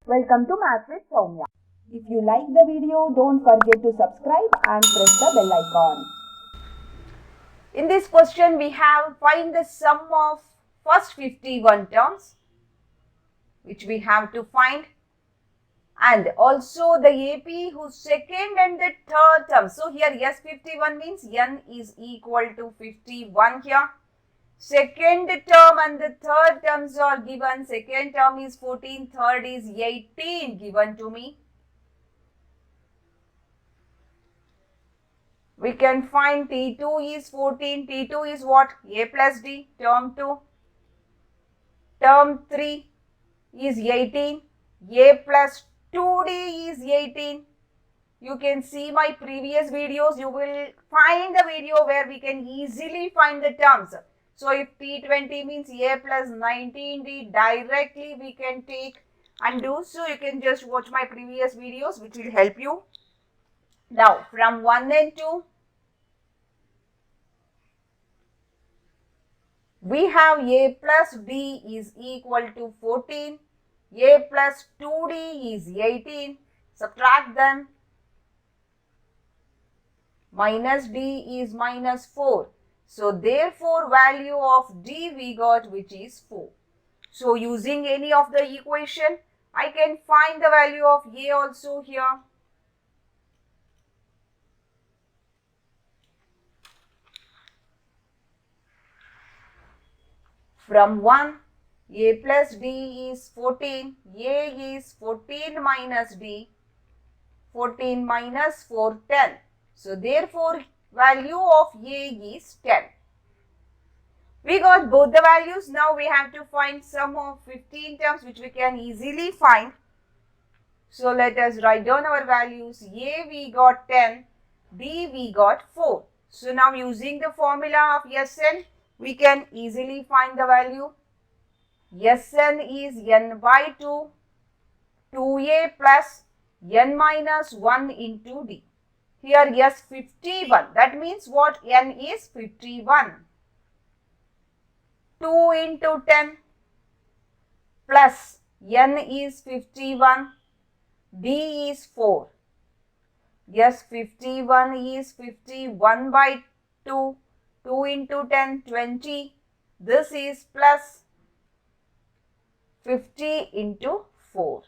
Welcome to Math with Sowmya. If you like the video, don't forget to subscribe and press the bell icon. In this question, we have find the sum of first 51 terms, which we have to find, and also the AP whose second and the third term. So here S51 means n is equal to 51 here. Second term and the third terms are given. Second term is 14, third is 18 given to me. We can find T2 is 14. T2 is what? A plus D, term 2. Term 3 is 18. A plus 2D is 18. You can see my previous videos. You will find the video where we can easily find the terms. So if T20 means A plus 19D, directly we can take and do. So you can just watch my previous videos, which will help you. Now from 1 and 2, we have A plus D is equal to 14. A plus 2D is 18. Subtract them. Minus D is minus 4. So therefore value of D we got, which is 4. So using any of the equation, I can find the value of A also here. From 1, A plus D is 14. A is 14 minus D. 14 minus 4, 10. So therefore value of A is 10. We got both the values. Now we have to find sum of 15 terms, which we can easily find. So let us write down our values. A we got 10. D we got 4. So now using the formula of Sn, we can easily find the value. Sn is n by 2, 2a plus n minus 1 into d. Here S51, that means what? N is 51. 2 into 10 plus n is 51. D is 4. S51 is 51 by 2. 2 into 10, 20. This is plus 50 into 4.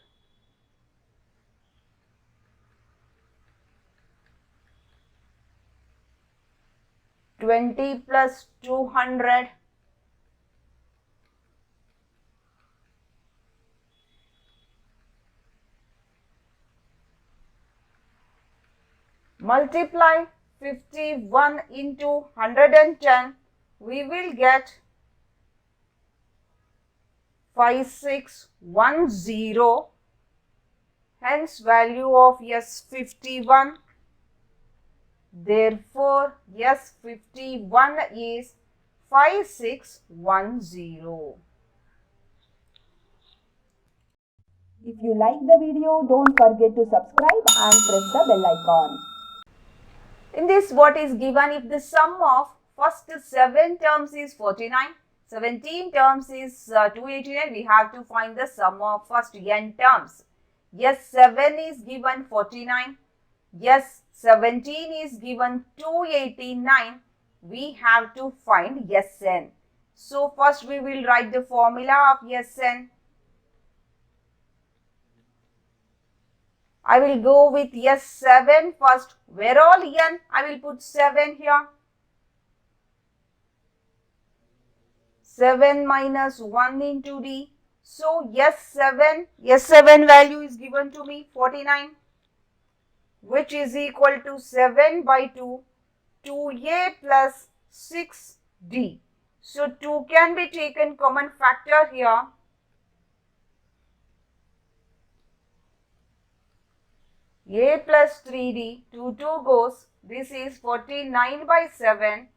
$20 plus 200. Multiply 51 into 110. We will get 5610. Hence value of S51. Therefore, S51 is 5610. If you like the video, don't forget to subscribe and press the bell icon. In this, what is given? If the sum of first 7 terms is 49, 17 terms is 289, we have to find the sum of first n terms. Yes, 7 is given 49. Yes, 17 is given 289. We have to find Sn. So first we will write the formula of Sn. I will go with S7 first. Where all n? I will put 7 here. 7 minus 1 into D. So S7 value is given to me 49, which is equal to 7 by 2, 2a plus 6d. So 2 can be taken common factor here. A plus 3d, 2 goes. This is 49 by 7.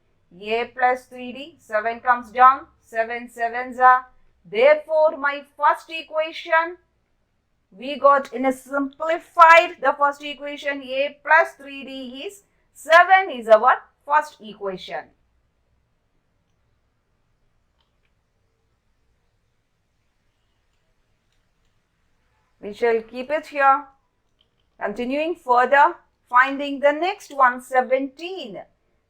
A plus 3d, 7 comes down. 7 sevens are. Therefore, my first equation, we got in a simplified, the first equation A plus 3d is 7 is our first equation. We shall keep it here. Continuing further, finding the next one, 17.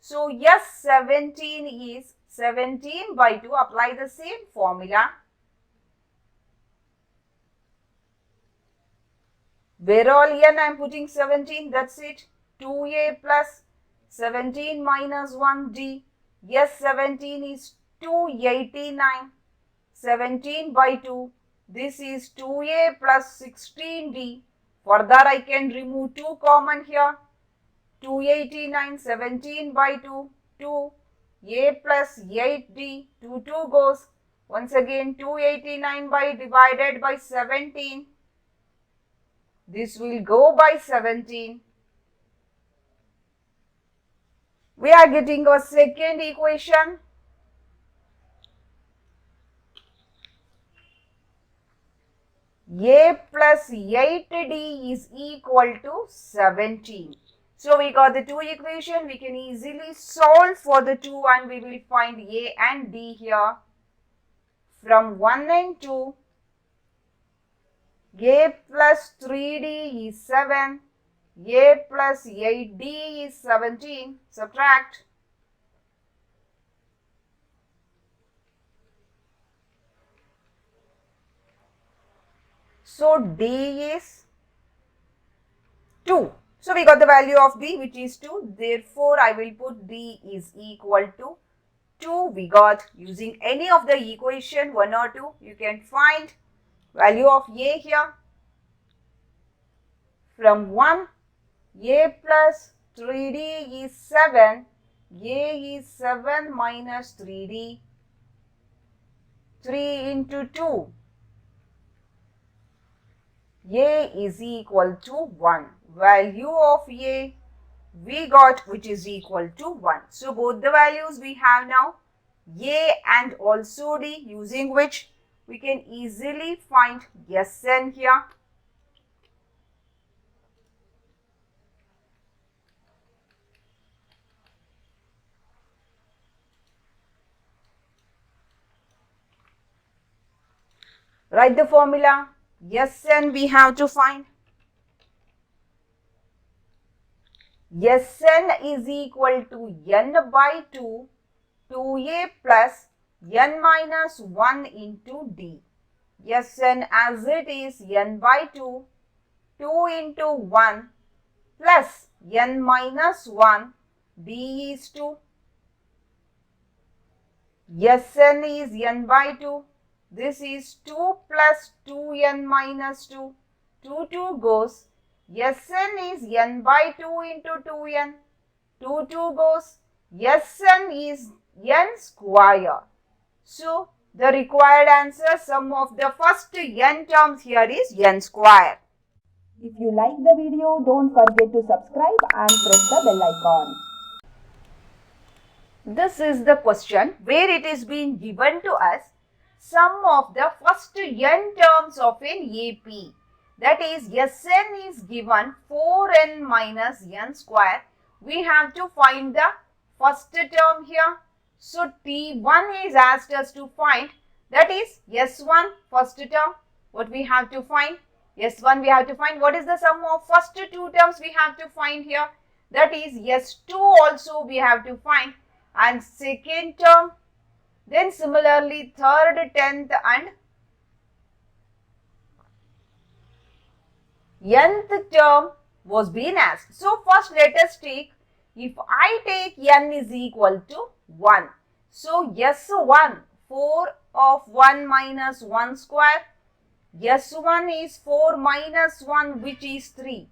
So yes, 17 is 17 by 2. Apply the same formula. Where all n I am putting 17, that's it. 2a plus 17 minus 1d. Yes, 17 is 289. 17 by 2. This is 2a plus 16d. Further, I can remove 2 common here. 289, 17 by 2, 2. A plus 8d, 2 goes. Once again, 289 by divided by 17. This will go by 17. We are getting a second equation. A plus 8d is equal to 17. So we got the two equations. We can easily solve for the two and we will find A and D here. From 1 and 2, A plus 3d is 7. A plus 8d is 17. Subtract. So D is 2. So we got the value of D, which is 2. Therefore, I will put D is equal to 2. We got, using any of the equation 1 or 2, you can find value of A here. From 1, A plus 3d is 7. A is 7 minus 3d. 3 into 2. A is equal to 1. Value of A we got, which is equal to 1. So both the values we have now, A and also D, using which we can easily find Sn here. Write the formula. Sn we have to find. Sn is equal to n by 2, 2a plus n minus 1 into d. Sn as it is n by 2, 2 into 1 plus n minus 1, d is 2. Sn is n by 2. This is 2 plus 2n minus 2. 2 goes. Sn is n by 2 into 2n. 2 goes. Sn is n square. So, the required answer, sum of the first n terms here is n square. If you like the video, don't forget to subscribe and press the bell icon. This is the question where it is being given to us sum of the first n terms of an AP. That is, Sn is given 4n minus n square. We have to find the first term here. So, T1 is asked us to find, that is S1 first term. What we have to find? S1 we have to find. What is the sum of first two terms we have to find here? That is S2 also we have to find. And second term. Then similarly, third, 10th and nth term was being asked. So first let us take, if I take n is equal to 1. So S1, 4 of 1 minus 1 square. S1 is 4 minus 1, which is 3.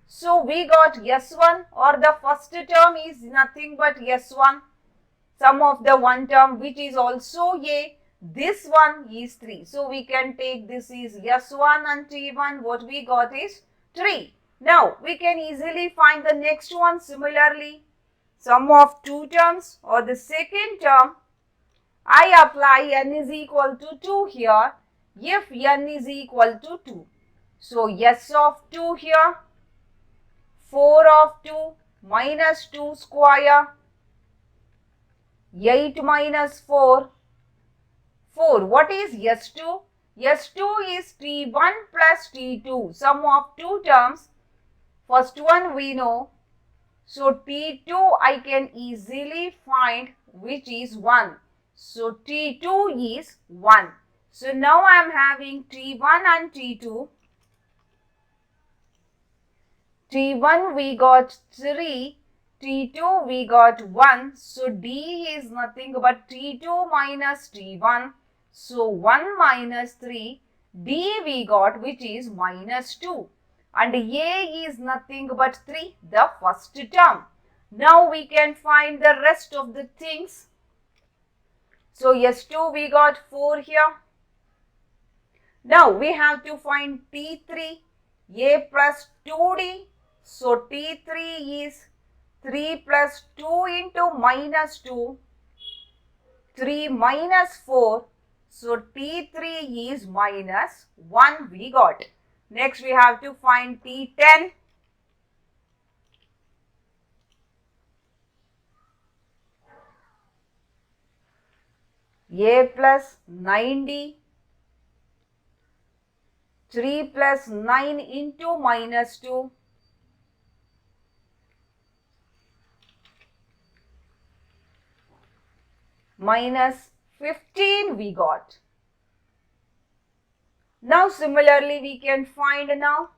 So we got S1, or the first term is nothing but S1. Sum of the one term, which is also A, this one is 3. So we can take this is S1 and T1. What we got is 3. Now we can easily find the next one. Similarly, sum of two terms or the second term, I apply n is equal to 2 here if n is equal to 2. So S of 2 here, 4 of 2 minus 2 square. 8 minus 4, 4. What is S2? S2 is T1 plus T2. Sum of two terms. First one we know. So T2 I can easily find, which is 1. So T2 is 1. So now I am having T1 and T2. T1 we got 3. T2 we got 1. So D is nothing but T2 minus T1. So 1 minus 3. D we got, which is minus 2. And A is nothing but 3, the first term. Now we can find the rest of the things. So S2 we got 4 here. Now we have to find T3, A plus 2D. So T3 is 3 plus 2 into minus 2, 3 minus 4. So T3 is minus 1 we got. Next we have to find T10. A plus 9D. 3 plus 9 into minus 2. Minus 15 we got. Now similarly we can find now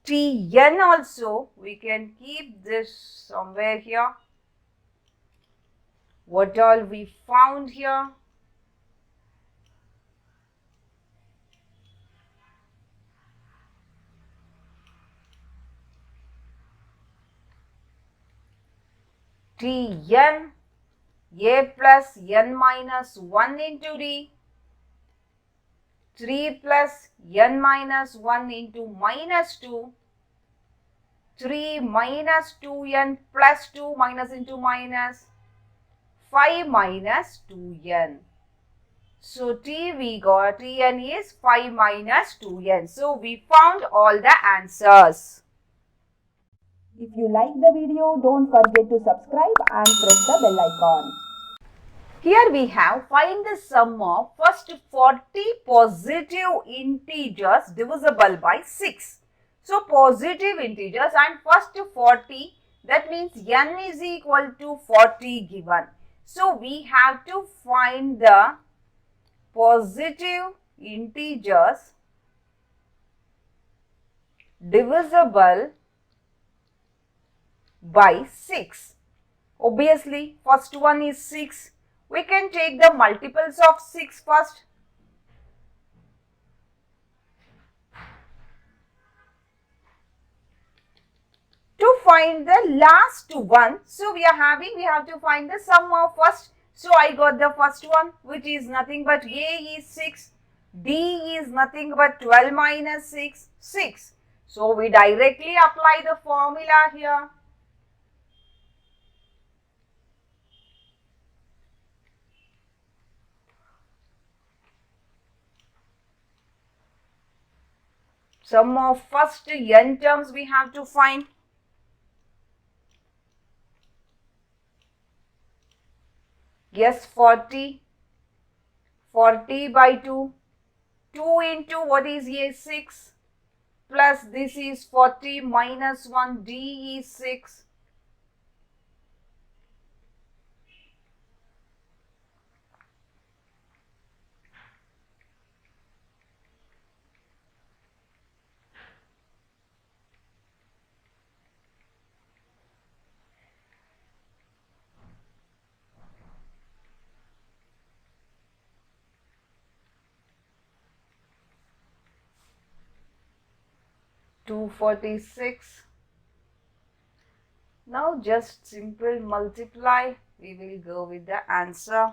Tn also. We can keep this somewhere here. What all we found here? Tn, A plus n minus 1 into D. 3 plus n minus 1 into minus 2. 3 minus 2n plus 2 minus into minus. 5 minus 2n. So T we got, Tn is 5 minus 2n. So we found all the answers. If you like the video, don't forget to subscribe and press the bell icon. Here we have find the sum of first 40 positive integers divisible by 6. So positive integers and first 40, that means n is equal to 40 given. So we have to find the positive integers divisible by 6. Obviously, first one is 6. We can take the multiples of 6 first. To find the last one, so we have to find the sum of first. So I got the first one, which is nothing but A is 6, D is nothing but 12 minus 6, 6. So we directly apply the formula here. Sum of first n terms we have to find. Yes, 40. 40 by 2. 2 into what is A? 6. Plus this is 40 minus 1. D is 6. $246. Now just simple multiply. We will go with the answer.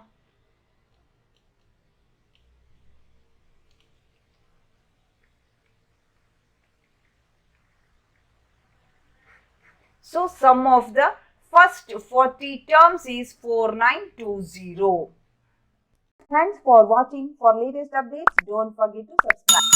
So sum of the first 40 terms is 4920. Thanks for watching. For latest updates, don't forget to subscribe.